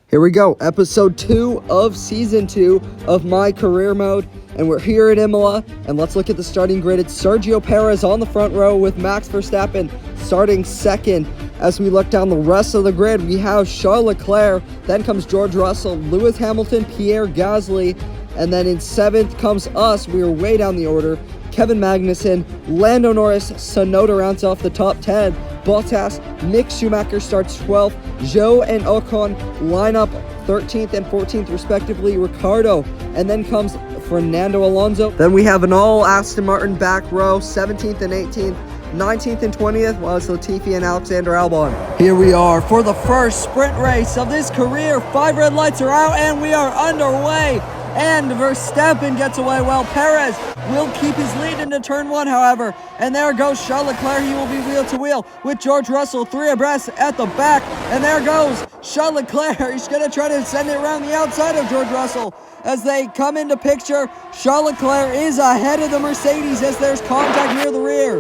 Here we go, episode 2 of season 2 of my career mode, and we're here at Imola, and let's look at the starting grid. It's Sergio Perez on the front row with Max Verstappen starting second. As we look down the rest of the grid, we have Charles Leclerc, then comes George Russell, Lewis Hamilton, Pierre Gasly, and then in 7th comes us. We are way down the order. Kevin Magnussen, Lando Norris, Tsunoda rounds off the top 10. Bottas, Mick Schumacher starts 12th. Zhou and Ocon line up 13th and 14th respectively. Ricardo, and then comes Fernando Alonso. Then we have an all Aston Martin back row, 17th and 18th. 19th and 20th was Latifi and Alexander Albon. Here we are for the first sprint race of this career. 5 red lights are out and we are underway. And Verstappen gets away well. Perez will keep his lead into turn 1, however. And there goes Charles Leclerc. He will be wheel to wheel with George Russell 3 abreast at the back. And there goes Charles Leclerc. He's going to try to send it around the outside of George Russell. As they come into picture, Charles Leclerc is ahead of the Mercedes as there's contact near the rear.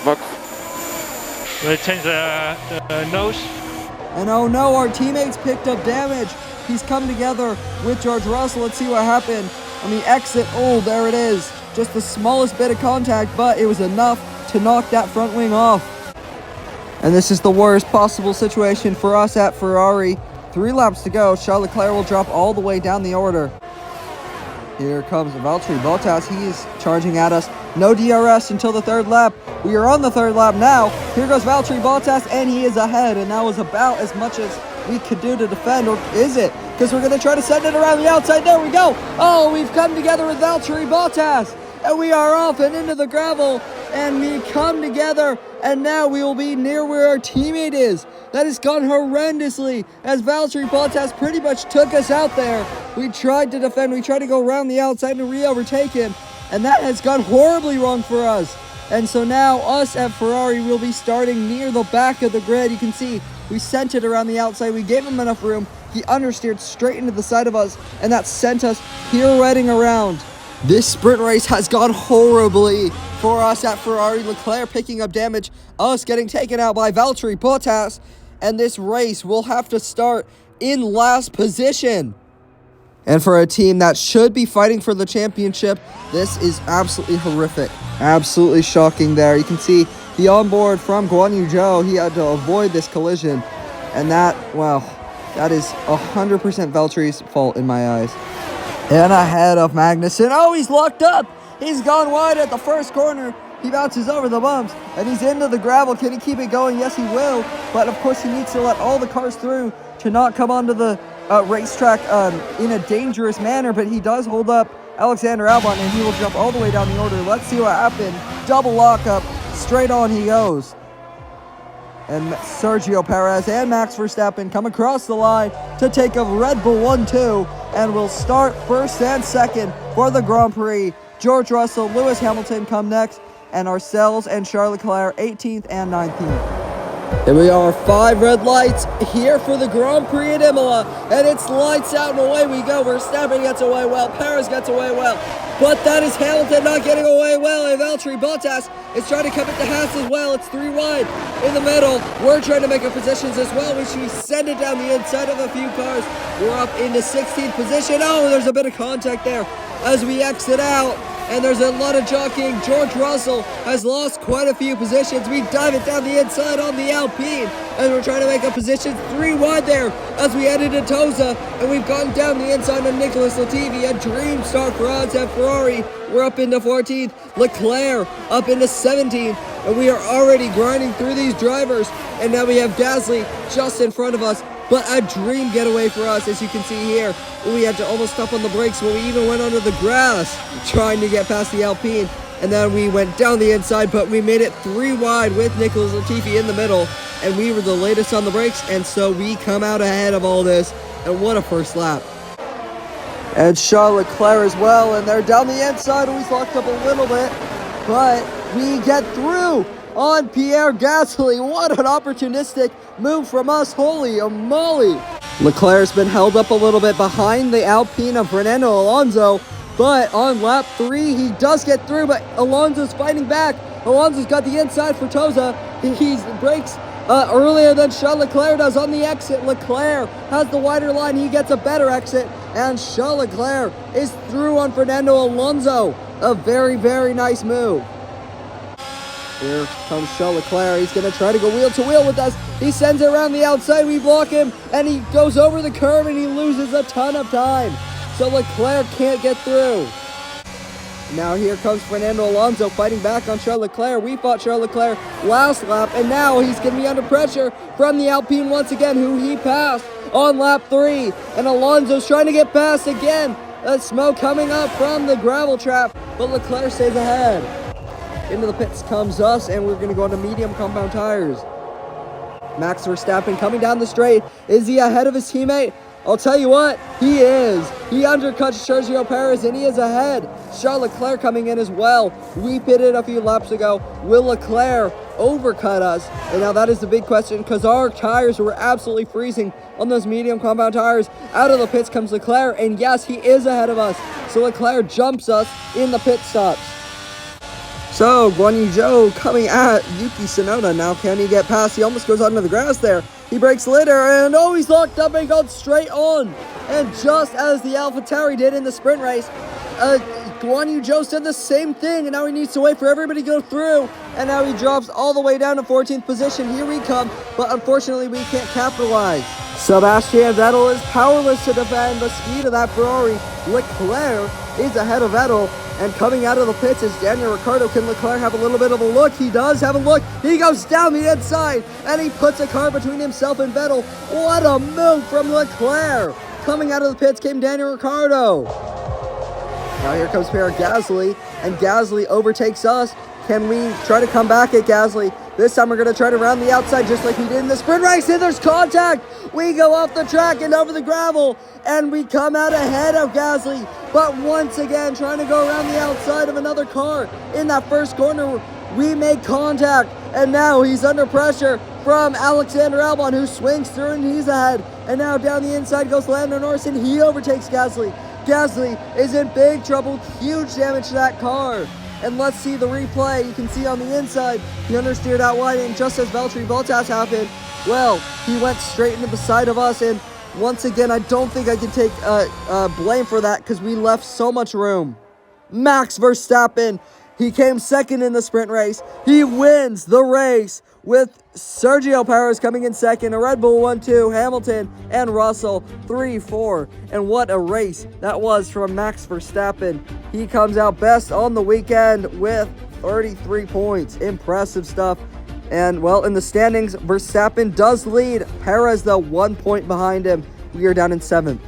Look. Will it change the nose? And oh no, our teammates picked up damage. He's come together with George Russell. Let's see what happened on the exit. Oh, there it is. Just the smallest bit of contact, but it was enough to knock that front wing off. And this is the worst possible situation for us at Ferrari. 3 laps to go. Charles Leclerc will drop all the way down the order. Here comes Valtteri Bottas. He is charging at us. No DRS until the 3rd lap. We are on the 3rd lap now. Here goes Valtteri Bottas, and he is ahead. And that was about as much as we could do to defend, or is it? Because we're going to try to send it around the outside. There we go. Oh, we've come together with Valtteri Bottas, and we are off and into the gravel, and we come together, and now we will be near where our teammate is. That has gone horrendously, as Valtteri Bottas pretty much took us out there. We tried to defend. We tried to go around the outside and re-overtake him, and that has gone horribly wrong for us. And so now us at Ferrari will be starting near the back of the grid. You can see we sent it around the outside. We gave him enough room. He understeered straight into the side of us, and that sent us pirouetting around. This sprint race has gone horribly for us at Ferrari. Leclerc picking up damage, us getting taken out by Valtteri Bottas, and this race will have to start in last position. And for a team that should be fighting for the championship, this is absolutely horrific. Absolutely shocking there. You can see the onboard from Guan Yu Zhou. He had to avoid this collision. And that, well, that is 100% Valtteri's fault in my eyes. And ahead of Magnussen. Oh, he's locked up. He's gone wide at the first corner. He bounces over the bumps, and he's into the gravel. Can he keep it going? Yes, he will. But, of course, he needs to let all the cars through to not come onto the racetrack in a dangerous manner. But he does hold up Alexander Albon, and he will jump all the way down the order. Let's see what happened. Double lockup. Straight on he goes. And Sergio Perez and Max Verstappen come across the line to take a Red Bull 1-2 and will start first and second for the Grand Prix. George Russell, Lewis Hamilton come next, and ourselves and Charles Leclerc 18th and 19th. Here we are, 5 red lights here for the Grand Prix at Imola, and it's lights out and away we go. Verstappen gets away well, Perez gets away well, but that is Hamilton not getting away well, and Valtteri Bottas is trying to come into Haas as well. It's 3 wide in the middle. We're trying to make our positions as well. We should send it down the inside of a few cars. We're up into 16th position. Oh, there's a bit of contact there as we exit out. And there's a lot of jockeying. George Russell has lost quite a few positions. We dive it down the inside on the Alpine. And we're trying to make a position 3 wide there as we head into Tosa. And we've gone down the inside on Nicholas Latifi. A dream start for us at Ferrari. We're up into 14th. Leclerc up into 17th. And we are already grinding through these drivers. And now we have Gasly just in front of us. But a dream getaway for us, as you can see here. We had to almost stop on the brakes when we even went onto the grass trying to get past the Alpine. And then we went down the inside, but we made it 3 wide with Nicholas Latifi in the middle. And we were the latest on the brakes, and so we come out ahead of all this. And what a first lap. And Charles Leclerc as well, and they're down the inside. We locked up a little bit, but we get through on Pierre Gasly. What an opportunistic move from us. Holy moly. Leclerc's been held up a little bit behind the Alpine of Fernando Alonso, but on lap 3 he does get through, but Alonso's fighting back. Alonso's got the inside for Tosa. He breaks earlier than Charles Leclerc does on the exit. Leclerc has the wider line. He gets a better exit. And Charles Leclerc is through on Fernando Alonso. A very, very nice move. Here comes Charles Leclerc. He's going to try to go wheel to wheel with us. He sends it around the outside. We block him. And he goes over the curb and he loses a ton of time. So Leclerc can't get through. Now here comes Fernando Alonso fighting back on Charles Leclerc. We fought Charles Leclerc last lap, and now he's going to be under pressure from the Alpine once again, who he passed on lap 3. And Alonso's trying to get past again. Smoke coming up from the gravel trap, but Leclerc stays ahead. Into the pits comes us, and we're going to go into medium compound tires. Max Verstappen coming down the straight. Is he ahead of his teammate? I'll tell you what, he is. He undercuts Sergio Perez, and he is ahead. Charles Leclerc coming in as well. We pitted a few laps ago. Will Leclerc overcut us? And now that is the big question, because our tires were absolutely freezing on those medium compound tires. Out of the pits comes Leclerc, and yes, he is ahead of us. So Leclerc jumps us in the pit stops. So, Guan Yu Zhou coming at Yuki Tsunoda. Now, can he get past? He almost goes onto the grass there. He breaks later, and oh, he's locked up and got straight on. And just as the AlphaTauri did in the sprint race, Guan Yu Zhou said the same thing, and now he needs to wait for everybody to go through. And now he drops all the way down to 14th position. Here we come, but unfortunately, we can't capitalize. Sebastian Vettel is powerless to defend the speed of that Ferrari. Leclerc is ahead of Vettel. And coming out of the pits is Daniel Ricciardo. Can Leclerc have a little bit of a look? He does have a look. He goes down the inside, and he puts a car between himself and Vettel. What a move from Leclerc. Coming out of the pits came Daniel Ricciardo. Now here comes Pierre Gasly, and Gasly overtakes us. Can we try to come back at Gasly? This time we're going to try to round the outside just like we did in the sprint race, and there's contact. We go off the track and over the gravel, and we come out ahead of Gasly. But once again, trying to go around the outside of another car. In that first corner, we make contact, and now he's under pressure from Alexander Albon, who swings through and he's ahead. And now down the inside goes Lando Norris, and he overtakes Gasly. Gasly is in big trouble, huge damage to that car. And let's see the replay. You can see on the inside, he understeered out wide, and just as Valtteri Bottas happened, well, he went straight into the side of us, and once again, I don't think I can take blame for that because we left so much room. Max Verstappen, he came second in the sprint race. He wins the race with Sergio Perez coming in second, a Red Bull 1-2, Hamilton and Russell 3-4. And what a race that was from Max Verstappen. He comes out best on the weekend with 33 points. Impressive stuff. And, well, in the standings, Verstappen does lead. Perez, though, 1 point behind him. We are down in 7th.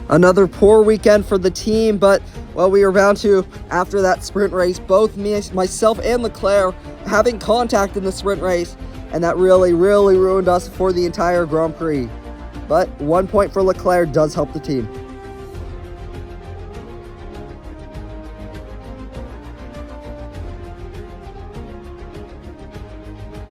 Another poor weekend for the team, but, well, we were bound to, after that sprint race, both myself and Leclerc having contact in the sprint race, and that really, really ruined us for the entire Grand Prix. But 1 point for Leclerc does help the team.